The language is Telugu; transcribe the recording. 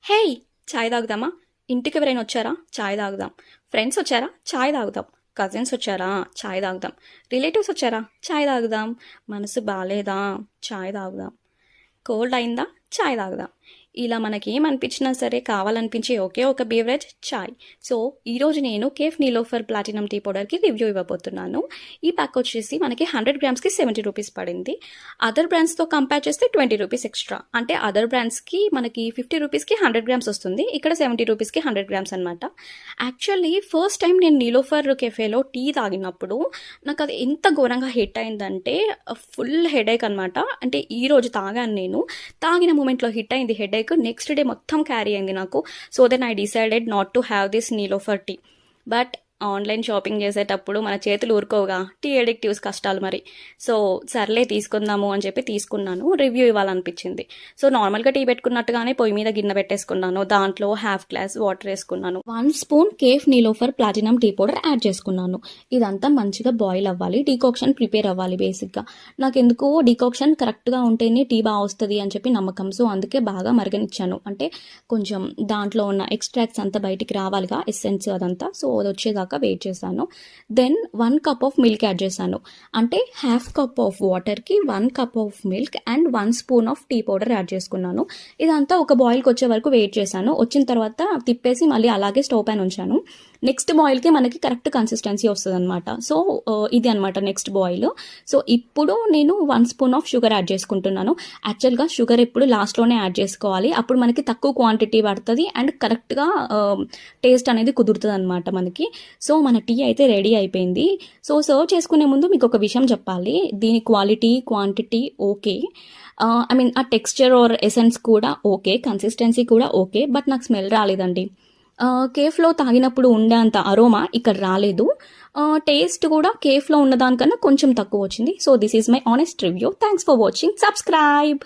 హేయ్, చాయ్ తాగుదామా? ఇంటికి ఎవరైనా వచ్చారా? చాయ్ తాగుదాం. ఫ్రెండ్స్ వచ్చారా? చాయ్ తాగుదాం. కజిన్స్ వచ్చారా? చాయ్ తాగుదాం. రిలేటివ్స్ వచ్చారా? చాయ్ తాగుదాం. మనసు బాగాలేదా? చాయ్ తాగుదాం. కోల్డ్ అయిందా? చాయ్ తాగుదాం. ఇలా మనకి ఏమనిపించినా సరే కావాలనిపించే ఒకే ఒక బీవరేజ్ చాయ్. సో ఈరోజు నేను కేఫ్ నీలోఫర్ ప్లాటినం టీ పౌడర్కి రివ్యూ ఇవ్వబోతున్నాను. ఈ ప్యాక్ వచ్చేసి మనకి 100 గ్రామ్స్కి 70 రూపీస్ పడింది. అదర్ బ్రాండ్స్తో కంపేర్ చేస్తే 20 రూపీస్ ఎక్స్ట్రా. అంటే అదర్ బ్రాండ్స్కి మనకి 50 రూపీస్కి 100 గ్రామ్స్ వస్తుంది, ఇక్కడ 70 రూపీస్కి 100 గ్రామ్స్ అనమాట. యాక్చువల్లీ ఫస్ట్ టైం నేను నీలోఫర్ కెఫేలో టీ తాగినప్పుడు నాకు అది ఎంత ఘోరంగా హిట్ అయిందంటే ఫుల్ హెడేక్ అనమాట. అంటే ఈరోజు తాగాను, నేను తాగిన మూమెంట్లో హిట్ అయింది హెడేక్. నెక్స్ట్ డే మొత్తం క్యారీ అయింది నాకు. So then I decided not to have this Niloufer tea. But online shopping చేసేటప్పుడు మన చేతులు ఊరుకోవుగా, టీ అడిక్టివ్స్ కష్టాలు మరి. సో సర్లే తీసుకుందాము అని చెప్పి తీసుకున్నాను. రివ్యూ ఇవ్వాలనిపించింది. సో నార్మల్గా టీ పెట్టుకున్నట్టుగానే పొయ్యి మీద గిన్నె పెట్టేసుకున్నాను. దాంట్లో హాఫ్ గ్లాస్ వాటర్ వేసుకున్నాను. 1 spoon cafe Niloufer platinum tea powder add చేసుకున్నాను. ఇదంతా మంచిగా బాయిల్ అవ్వాలి, డీకాక్షన్ ప్రిపేర్ అవ్వాలి. బేసిక్గా నాకు ఎందుకో డీకాక్షన్ కరెక్ట్గా ఉంటేనే టీ బాగా వస్తుంది అని చెప్పి నమ్మకం. సో అందుకే బాగా మరగనిచ్చాను. అంటే కొంచెం దాంట్లో ఉన్న ఎక్స్ట్రాక్ట్స్ అంతా బయటికి రావాలిగా, ఎసెన్స్ అదంతా. సో అది వచ్చేదాకా వెయిట్ చేశాను. Then 1 cup of milk add చేశాను. అంటే హాఫ్ కప్ ఆఫ్ వాటర్కి 1 cup of milk and 1 spoon of tea powder add చేసుకున్నాను. ఇదంతా ఒక బాయిల్కి వచ్చే వరకు వెయిట్ చేశాను. వచ్చిన తర్వాత తిప్పేసి మళ్ళీ అలాగే స్టవ్ పైన ఉంచాను. నెక్స్ట్ బాయిల్కి మనకి కరెక్ట్ కన్సిస్టెన్సీ వస్తుంది అనమాట. సో ఇది అనమాట నెక్స్ట్ బాయిల్. సో ఇప్పుడు నేను 1 స్పూన్ ఆఫ్ షుగర్ యాడ్ చేసుకుంటున్నాను. యాక్చువల్గా షుగర్ ఎప్పుడు లాస్ట్లోనే యాడ్ చేసుకోవాలి, అప్పుడు మనకి తక్కువ క్వాంటిటీ పడుతుంది అండ్ కరెక్ట్గా టేస్ట్ అనేది కుదురుతుంది అనమాట మనకి. సో మన టీ అయితే రెడీ అయిపోయింది. సో సర్వ్ చేసుకునే ముందు మీకు ఒక విషయం చెప్పాలి. దీని quality, quantity okay, I mean ఆ టెక్స్చర్ ఆర్ ఎసెన్స్ కూడా ఓకే, కన్సిస్టెన్సీ కూడా ఓకే. బట్ నాకు స్మెల్ రాలేదండి. కేఫ్లో తాగినప్పుడు ఉండే అంత అరోమా ఇక్కడ రాలేదు. టేస్ట్ కూడా కేఫ్లో ఉన్నదానికన్నా కొంచెం తక్కువ వచ్చింది. So this is my honest review. Thanks for watching. Subscribe.